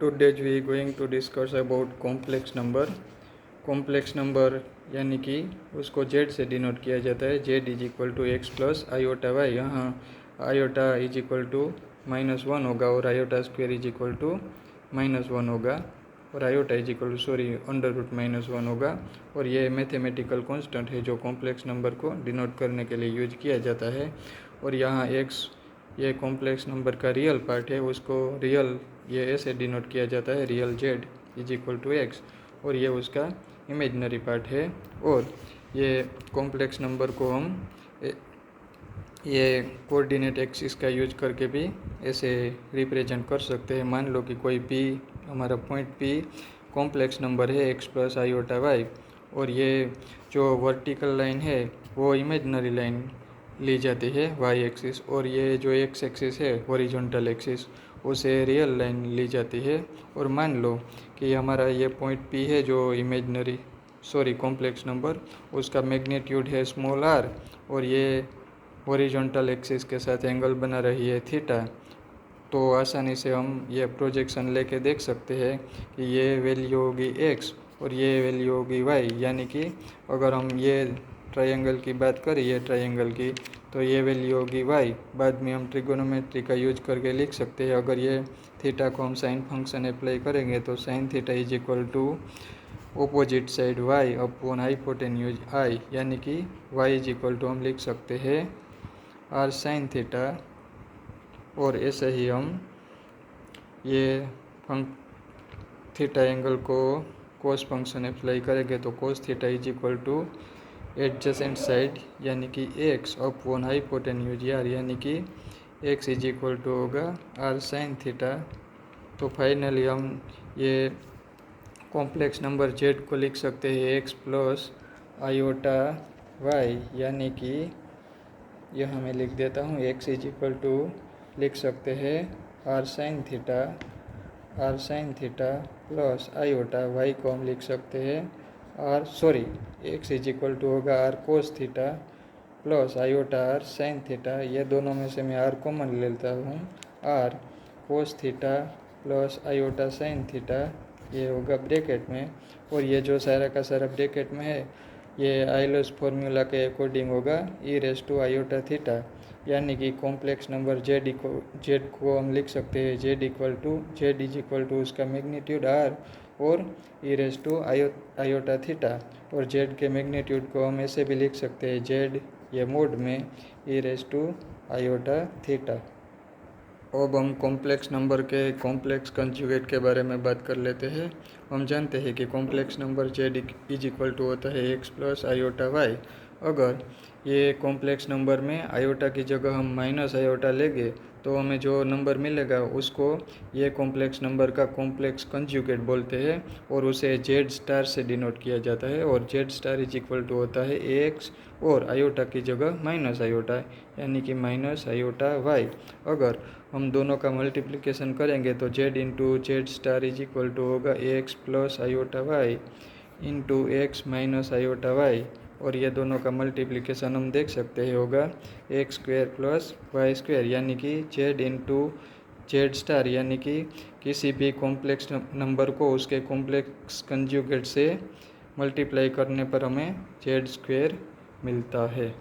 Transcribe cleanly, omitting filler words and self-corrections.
Today we are going to discuss about complex number. Complex number यानी कि उसको z से डिनोट किया जाता है। z is equal to x plus iota y. यहाँ आयोटा इज इक्वल टू -1 होगा और iota square is equal to -1 होगा और आयोटा इज इक्वल टू √-1 होगा। और ये मैथमेटिकल कांस्टेंट है जो कॉम्प्लेक्स नंबर को डिनोट करने के लिए यूज किया जाता है। और यहाँ x ये कॉम्प्लेक्स नंबर का रियल पार्ट है, उसको रियल ये ऐसे डिनोट किया जाता है, real z is equal to x, और ये उसका इमेजनरी पार्ट है। और ये कॉम्प्लेक्स नंबर को हम ये कोऑर्डिनेट एक्सिस का यूज करके भी ऐसे रिप्रेजेंट कर सकते हैं। मान लो कि कोई p हमारा पॉइंट p कॉम्प्लेक्स नंबर है x प्लस आयोटा वाई, और ये जो वर्टिकल लाइन है वो इमेजनरी लाइन ली जाती है y एक्सिस, और ये जो x एक्सिस है हॉरिजॉन्टल एक्सिस उसे रियल लाइन ली जाती है। और मान लो कि हमारा ये पॉइंट p है जो कॉम्प्लेक्स नंबर, उसका मैग्नीट्यूड है स्मॉल r, और ये हॉरिजॉन्टल एक्सिस के साथ एंगल बना रही है थीटा। तो आसानी से हम ये प्रोजेक्शन लेके देख सकते हैं कि ये वैल्यू होगी x और ये वैल्यू होगी y, यानी कि अगर हम ये ट्रायंगल की बात करें, ये ट्रायंगल की, तो ये वैल्यू होगी y। बाद में हम ट्रिगोनोमेट्री का यूज करके लिख सकते हैं। अगर ये थीटा को हम साइन फंक्शन अप्लाई करेंगे तो sine theta is equal to opposite side y upon hypotenuse i, यानी कि y इज इक्वल टू हम लिख सकते हैं r साइन थीटा। और ऐसे ही हम ये थीटा एंगल को कोस फंक्शन अप्लाई करेंगे तो cos theta is equal two adjacent side यानी कि x अपॉन हाइपोटेन्यूज r, यानी कि x इज इक्वल टू होगा r साइन थीटा। तो फाइनली हम ये कॉम्प्लेक्स नंबर z को लिख सकते हैं x प्लस आयोटा y, यानी कि यहाँ मैं लिख देता हूँ x इज इक्वल टू लिख सकते हैं r sine theta plus iota, y को हम लिख सकते हैं x इज इक्वल टू होगा r cos theta plus iota r sine theta. ये दोनों में से मैं r कॉमन लेता हूँ, r cos theta plus iota sine theta, ये होगा ब्रैकेट में। और ये जो सारा का सारा ब्रैकेट में है ये आइलर्स फार्मूला के अकॉर्डिंग होगा e आयोटा थीटा, यानी कि कॉम्प्लेक्स नंबर z को हम लिख सकते हैं z इज इक्वल टू उसका मैग्नीट्यूड r और e आयोटा थीटा। और z के मैग्नीट्यूड को हम ऐसे भी लिख सकते हैं z ये मोड में e आयोटा थीटा। अब हम कॉम्प्लेक्स नंबर के कॉम्प्लेक्स कंजुगेट के बारे में बात कर लेते हैं। हम जानते हैं कि complex number z is equal to होता है x प्लस आयोटा वाई। अगर ये कॉम्प्लेक्स नंबर में आयोटा की जगह हम माइनस आयोटा लेंगे तो हमें जो नंबर मिलेगा उसको ये कॉम्प्लेक्स नंबर का कॉम्प्लेक्स कंजुगेट बोलते हैं, और उसे z स्टार से डिनोट किया जाता है। और z star is equal to होता है x और आयोटा की जगह माइनस आयोटा, यानी कि माइनस आयोटा वाई। अगर हम दोनों का मल्टीप्लिकेशन करेंगे तो z into z star is equal to होगा x plus iota y into x minus iota y. और ये दोनों का मल्टीप्लिकेशन हम देख सकते हैं होगा x square plus y square, यानी कि z इंटू जेड स्टार, यानी कि किसी भी कॉम्प्लेक्स नंबर को उसके कॉम्प्लेक्स कंजुगेट से मल्टीप्लाई करने पर हमें z स्क्वायर मिलता है।